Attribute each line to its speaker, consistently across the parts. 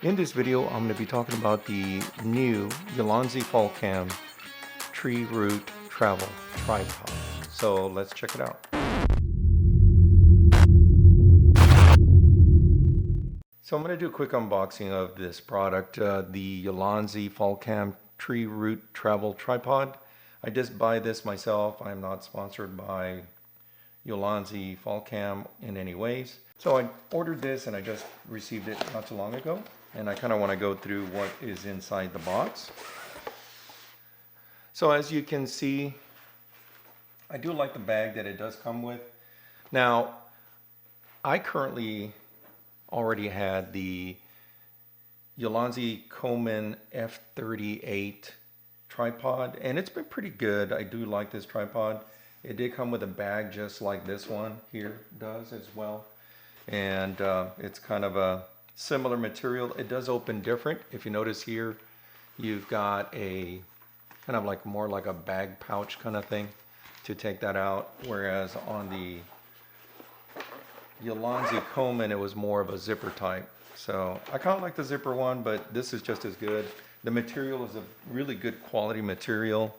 Speaker 1: In this video, I'm going to be talking about the new Ulanzi Falcam TreeRoot Travel Tripod. So let's check it out. So I'm going to do a quick unboxing of this product, the Ulanzi Falcam TreeRoot Travel Tripod. I just buy this myself. I'm not sponsored by Ulanzi Falcam in any ways. So I ordered this and I just received it not too long ago. And I kind of want to go through what is inside the box. So as you can see, I do like the bag that it does come with. Now, I currently already had the Ulanzi Coleman F38 tripod, and it's been pretty good. I do like this tripod. It did come with a bag just like this one here does as well. And it's kind of a similar material. It does open different. If you notice here, you've got a kind of like more like a bag pouch kind of thing to take that out. Whereas on the Ulanzi Coleman, it was more of a zipper type. So I kind of like the zipper one, but this is just as good. The material is a really good quality material.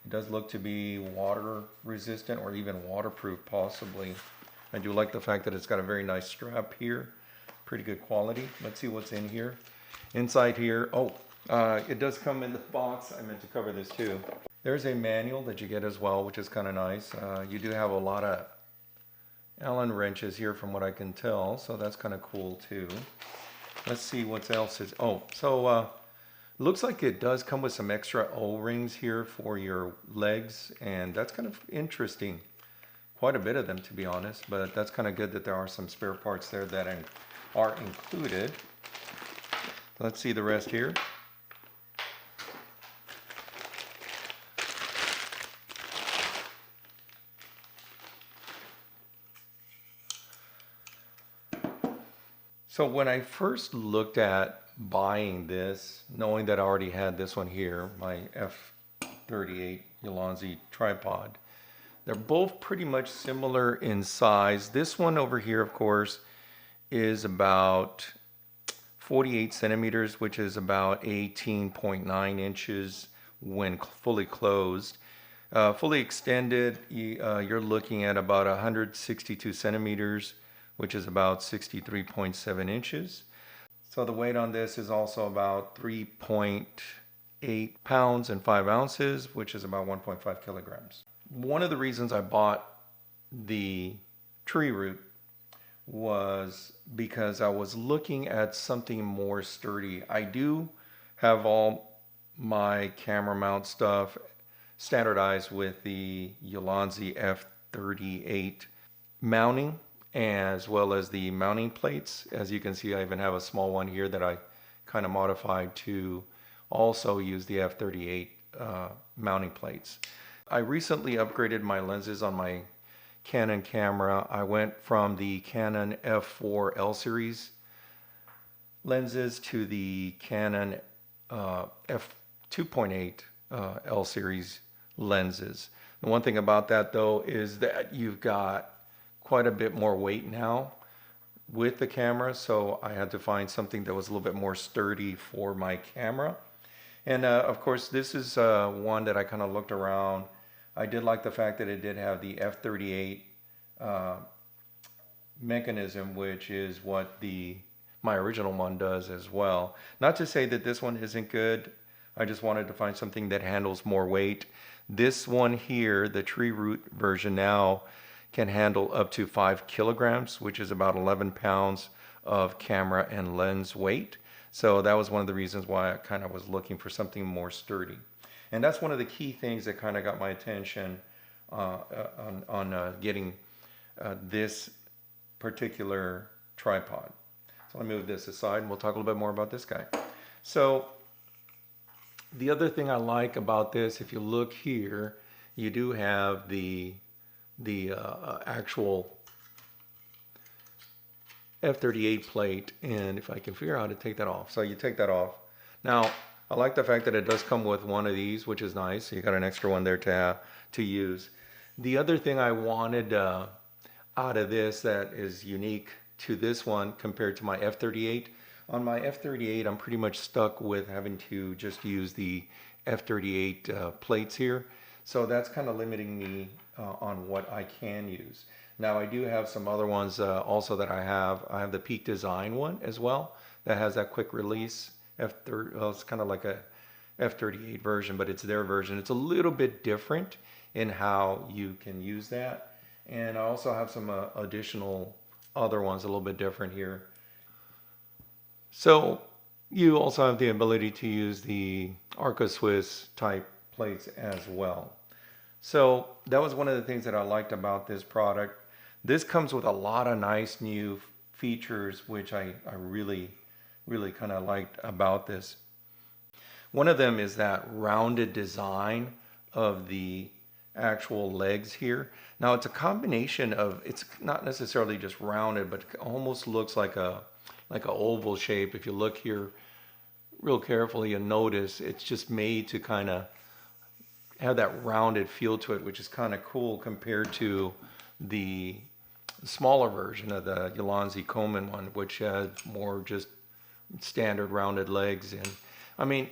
Speaker 1: It does look to be water resistant or even waterproof possibly. I do like the fact that it's got a very nice strap here. Pretty good quality. Let's see what's in here. Inside here, it does come in the box. I meant to cover this too. There's a manual that you get as well, which is kind of nice. You do have a lot of Allen wrenches here from what I can tell, so that's kind of cool too. Let's see what else is. Looks like it does come with some extra O-rings here for your legs, and that's kind of interesting. Quite a bit of them, to be honest, but that's kind of good that there are some spare parts there that are included. Let's see the rest here. So when I first looked at buying this, knowing that I already had this one here, my F38 Ulanzi tripod, they're both pretty much similar in size. This one over here, of course, is about 48 centimeters, which is about 18.9 inches when fully closed. Fully extended, you're looking at about 162 centimeters, which is about 63.7 inches. So the weight on this is also about 3.8 pounds and 5 ounces, which is about 1.5 kilograms. One of the reasons I bought the TreeRoot was because I was looking at something more sturdy. I do have all my camera mount stuff standardized with the Ulanzi F38 mounting, as well as the mounting plates. As you can see, I even have a small one here that I kind of modified to also use the F38 mounting plates. I recently upgraded my lenses on my Canon camera. I went from the Canon F4 L series lenses to the Canon f2.8 L series lenses. The one thing about that though is that you've got quite a bit more weight now with the camera, so I had to find something that was a little bit more sturdy for my camera. And of course this is one that I kind of looked around. I did like the fact that it did have the F38 mechanism, which is what my original one does as well. Not to say that this one isn't good. I just wanted to find something that handles more weight. This one here, the TreeRoot version now, can handle up to 5 kilograms, which is about 11 pounds of camera and lens weight. So that was one of the reasons why I kind of was looking for something more sturdy. And that's one of the key things that kind of got my attention on getting this particular tripod. So let me move this aside and we'll talk a little bit more about this guy. So the other thing I like about this, if you look here, you do have the actual F38 plate, and if I can figure out how to take that off. So you take that off. Now, I like the fact that it does come with one of these, which is nice. So you got an extra one there to use. The other thing I wanted out of this that is unique to this one compared to my F38, On my F38, I'm pretty much stuck with having to just use the F38 plates here. So that's kind of limiting me on what I can use. Now I do have some other ones also that I have. I have the Peak Design one as well that has that quick release F30. Well, it's kind of like a F38 version, but it's their version. It's a little bit different in how you can use that. And I also have some additional other ones a little bit different here. So you also have the ability to use the Arca Swiss type plates as well. So that was one of the things that I liked about this product. This comes with a lot of nice new features, which I really kind of liked about this. One of them is that rounded design of the actual legs here. Now it's a combination of, it's not necessarily just rounded, but it almost looks like an oval shape. If you look here real carefully, you'll notice it's just made to kind of have that rounded feel to it, which is kind of cool compared to the smaller version of the Ulanzi Coleman one, which had more just standard rounded legs. And I mean,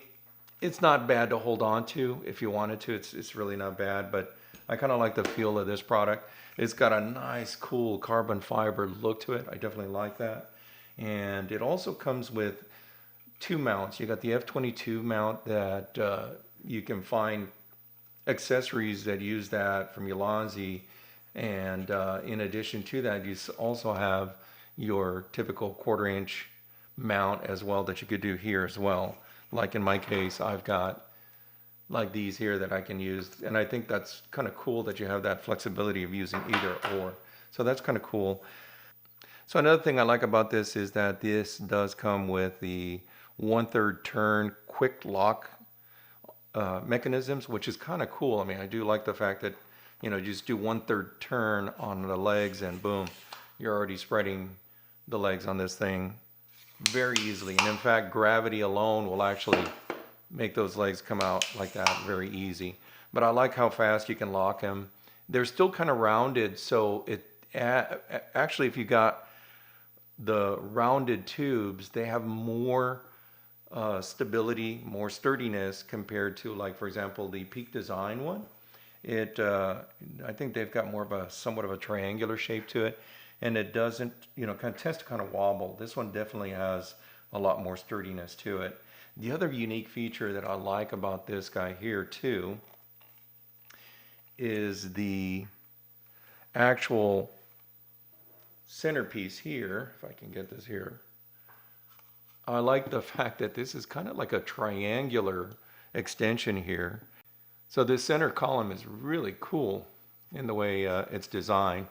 Speaker 1: it's not bad to hold on to if you wanted to. It's really not bad, but I kind of like the feel of this product. It's got a nice, cool carbon fiber look to it. I definitely like that. And it also comes with two mounts. You got the F22 mount that you can find accessories that use that from Ulanzi. And in addition to that, you also have your typical 1/4 inch mount as well that you could do here as well. Like in my case, I've got like these here that I can use. And I think that's kind of cool that you have that flexibility of using either or. So that's kind of cool. So another thing I like about this is that this does come with the 1/3 turn quick lock mechanisms, which is kind of cool. I mean, I do like the fact that, you know, you just do 1/3 turn on the legs and boom, you're already spreading the legs on this thing very easily. And in fact, gravity alone will actually make those legs come out like that very easy. But I like how fast you can lock them. They're still kind of rounded, so it actually, if you got the rounded tubes, they have more stability, more sturdiness compared to, like, for example, the Peak Design one. I think they've got more of a somewhat of a triangular shape to it, and it doesn't, you know, kind of tends to kind of wobble. This one definitely has a lot more sturdiness to it. The other unique feature that I like about this guy here too is the actual centerpiece here. If I can get this here, I like the fact that this is kind of like a triangular extension here. So this center column is really cool in the way it's designed.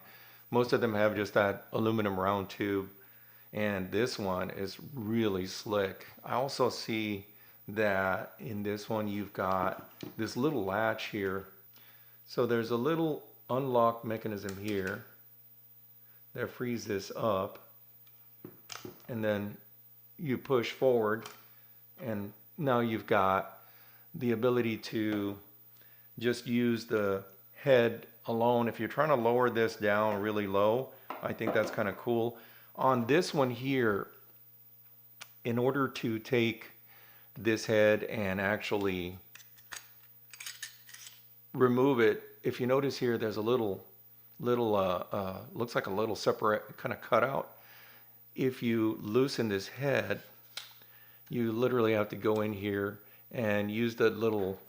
Speaker 1: Most of them have just that aluminum round tube, and this one is really slick. I also see that in this one you've got this little latch here. So there's a little unlock mechanism here that frees this up, and then you push forward, and now you've got the ability to just use the head alone. If you're trying to lower this down really low, I think that's kind of cool. On this one here, in order to take this head and actually remove it, if you notice here, there's a little looks like a little separate kind of cutout. If you loosen this head, you literally have to go in here and use the little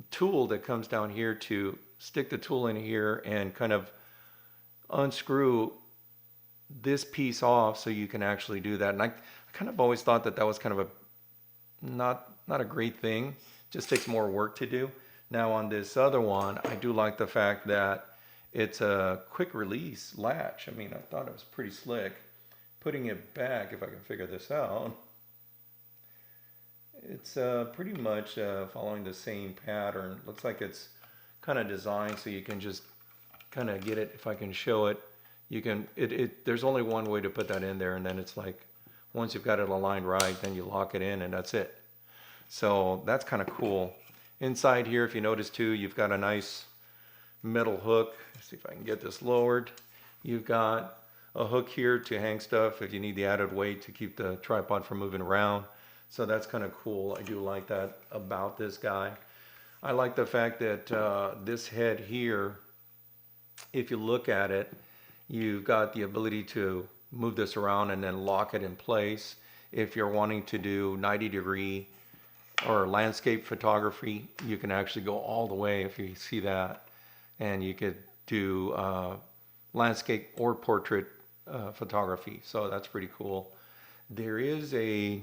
Speaker 1: tool that comes down here to stick the tool in here and kind of unscrew this piece off so you can actually do that. And I kind of always thought that that was kind of a not a great thing. It just takes more work to do. Now on this other one, I do like the fact that it's a quick release latch. I mean, I thought it was pretty slick. Putting it back, if I can figure this out, it's pretty much following the same pattern. Looks like it's kind of designed so you can just kind of get it. If I can show it, you can. There's only one way to put that in there, and then it's like once you've got it aligned right, then you lock it in, and that's it. So that's kind of cool. Inside here, if you notice too, you've got a nice metal hook. Let's see if I can get this lowered. You've got a hook here to hang stuff if you need the added weight to keep the tripod from moving around. So that's kind of cool. I do like that about this guy. I like the fact that this head here, if you look at it, you've got the ability to move this around and then lock it in place. If you're wanting to do 90-degree or landscape photography, you can actually go all the way, if you see that, and you could do landscape or portrait photography. So that's pretty cool. There is a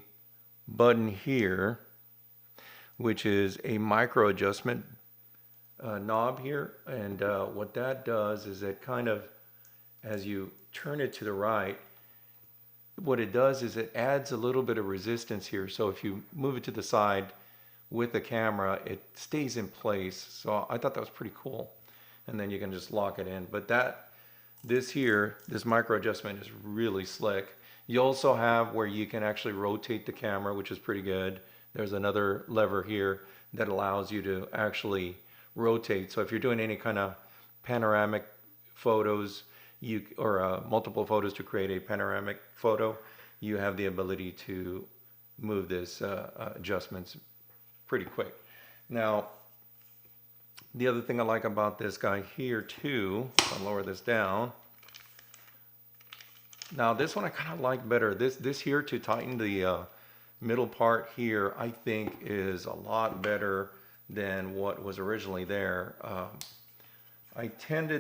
Speaker 1: button here which is a micro adjustment knob here, and what that does is it kind of, as you turn it to the right, what it does is it adds a little bit of resistance here. So if you move it to the side with the camera, it stays in place. So I thought that was pretty cool. And then you can just lock it in. But this micro adjustment is really slick. You also have where you can actually rotate the camera, which is pretty good. There's another lever here that allows you to actually rotate. So if you're doing any kind of panoramic photos, or multiple photos to create a panoramic photo, you have the ability to move this adjustments pretty quick. Now, the other thing I like about this guy here too, I'll lower this down. Now this one I kind of like better. This here to tighten the middle part here, I think is a lot better than what was originally there. I kind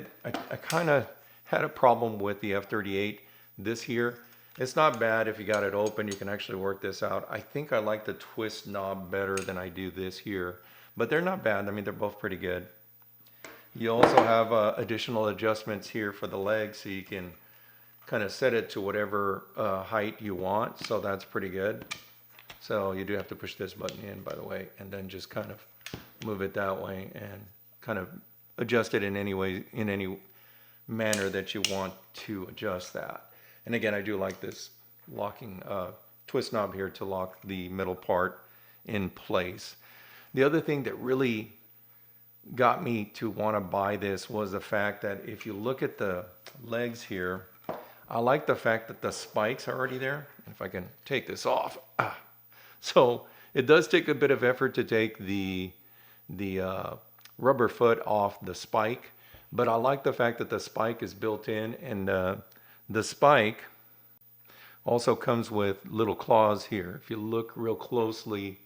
Speaker 1: of had a problem with the F38. This here, it's not bad if you got it open, you can actually work this out. I think I like the twist knob better than I do this here, but they're not bad. I mean, they're both pretty good. You also have additional adjustments here for the legs, so you can kind of set it to whatever height you want, so that's pretty good. So you do have to push this button in, by the way, and then just kind of move it that way and kind of adjust it in any way, in any manner that you want to adjust that. And again, I do like this locking twist knob here to lock the middle part in place. The other thing that really got me to want to buy this was the fact that if you look at the legs here, I like the fact that the spikes are already there. If I can take this off. So it does take a bit of effort to take the rubber foot off the spike, but I like the fact that the spike is built in, and the spike also comes with little claws here. If you look real closely,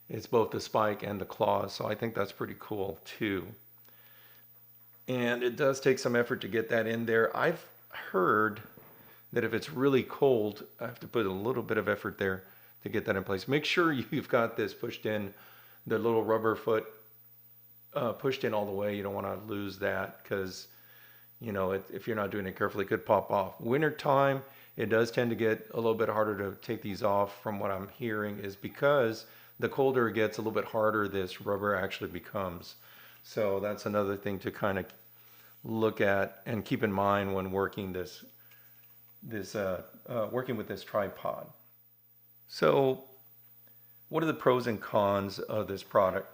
Speaker 1: it's both the spike and the claws, so I think that's pretty cool too. And it does take some effort to get that in there. I've heard that if it's really cold, I have to put a little bit of effort there to get that in place. Make sure you've got this pushed in, the little rubber foot pushed in all the way. You don't want to lose that, because you know, if you're not doing it carefully, it could pop off. Winter time, it does tend to get a little bit harder to take these off, from what I'm hearing, is because the colder it gets, a little bit harder this rubber actually becomes. So that's another thing to kind of look at and keep in mind when working working with this tripod. So what are the pros and cons of this product?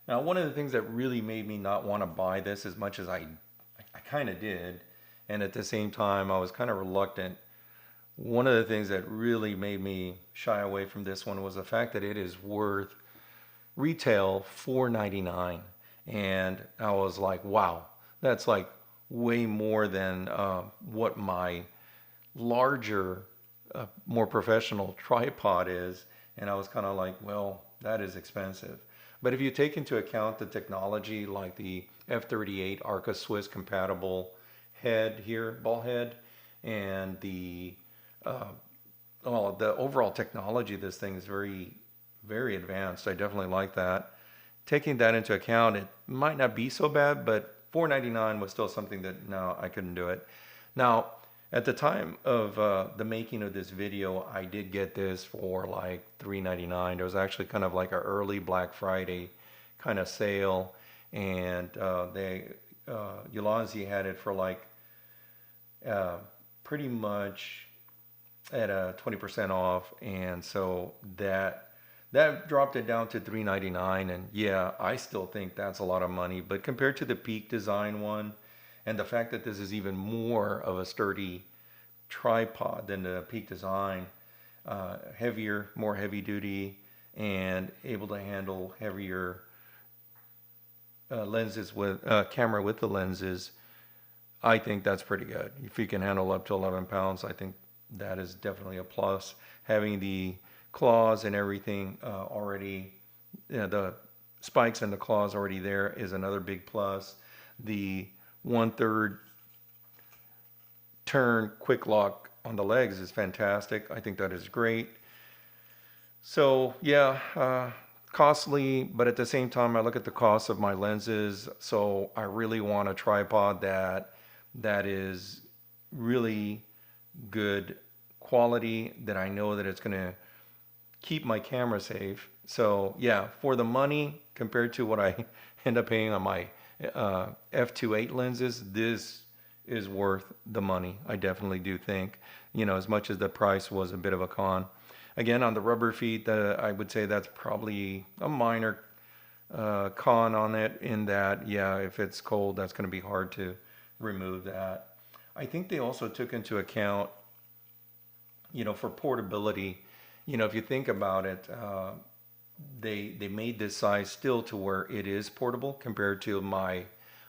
Speaker 1: Now, one of the things that really made me not want to buy this as much as I kind of did, and at the same time I was kind of reluctant, one of the things that really made me shy away from this one was the fact that it is worth retail $4.99. And I was like, wow, that's like way more than what my larger, more professional tripod is. And I was kind of like, well, that is expensive. But if you take into account the technology, like the F38 Arca Swiss compatible head here, ball head, and the overall technology of this thing is very, very advanced. I definitely like that. Taking that into account, it might not be so bad, but $4.99 was still something that, no, I couldn't do it. Now, at the time of the making of this video, I did get this for like $3.99. It was actually kind of like an early Black Friday kind of sale, and Ulanzi had it for like pretty much at 20% off, and so that dropped it down to $3.99. And yeah, I still think that's a lot of money, but compared to the Peak Design one And the fact that this is even more of a sturdy tripod than the Peak Design, heavier, more heavy duty, and able to handle heavier lenses with camera with the lenses, I think that's pretty good. If you can handle up to 11 pounds, I think that is definitely a plus. Having the claws and everything already, the spikes and the claws already there is another big plus. The 1/3 turn quick lock on the legs is fantastic. I think that is great. So yeah, costly, but at the same time, I look at the cost of my lenses. So I really want a tripod that is really good quality, that I know that it's going to keep my camera safe. So yeah, for the money compared to what I end up paying on my f2.8 lenses, this is worth the money. I definitely do think, as much as the price was a bit of a con. Again, on the rubber feet, I would say that's probably a minor con on it, in that, yeah, if it's cold, that's going to be hard to remove that. I think they also took into account, for portability. If you think about it, they made this size still to where it is portable compared to my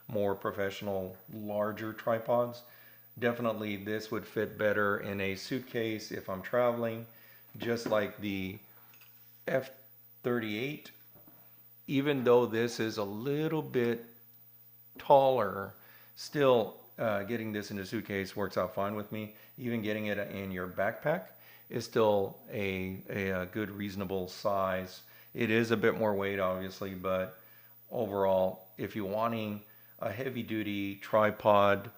Speaker 1: more professional, larger tripods. Definitely this would fit better in a suitcase if I'm traveling, just like the F38. Even though this is a little bit taller, still getting this in a suitcase works out fine with me. Even getting it in your backpack is still a good, reasonable size. It is a bit more weight, obviously, but overall, if you're wanting a heavy-duty tripod,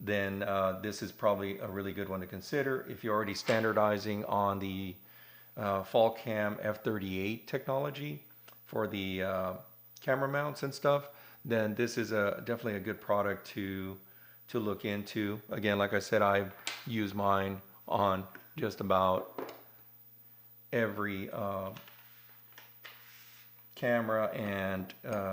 Speaker 1: then this is probably a really good one to consider. If you're already standardizing on the Falcam F38 technology for the camera mounts and stuff, then this is definitely a good product to look into. Again, like I said, I've used mine on just about every camera and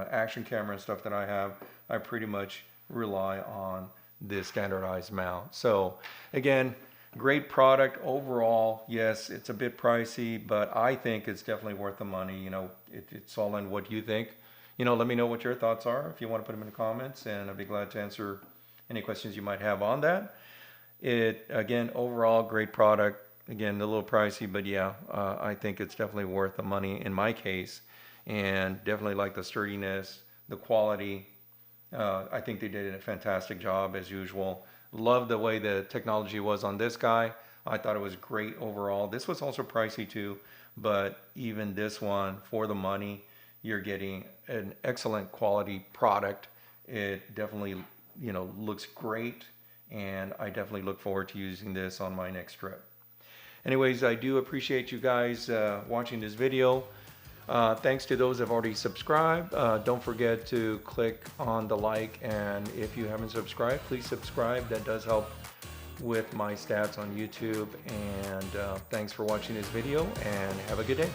Speaker 1: action camera and stuff that I have. I pretty much rely on this standardized mount. So again, great product overall. Yes, it's a bit pricey, but I think it's definitely worth the money. It's all in what you think. Let me know what your thoughts are if you want to put them in the comments, and I'd be glad to answer any questions you might have on that. Again, overall, great product. Again, a little pricey, but yeah, I think it's definitely worth the money in my case, and definitely like the sturdiness, the quality. I think they did a fantastic job as usual. Love the way the technology was on this guy. I thought it was great overall. This was also pricey too, but even this one, for the money, you're getting an excellent quality product. It definitely, looks great, and I definitely look forward to using this on my next trip. Anyways, I do appreciate you guys watching this video. Thanks to those that have already subscribed. Don't forget to click on the like, and if you haven't subscribed, please subscribe. That does help with my stats on YouTube. And thanks for watching this video, and have a good day.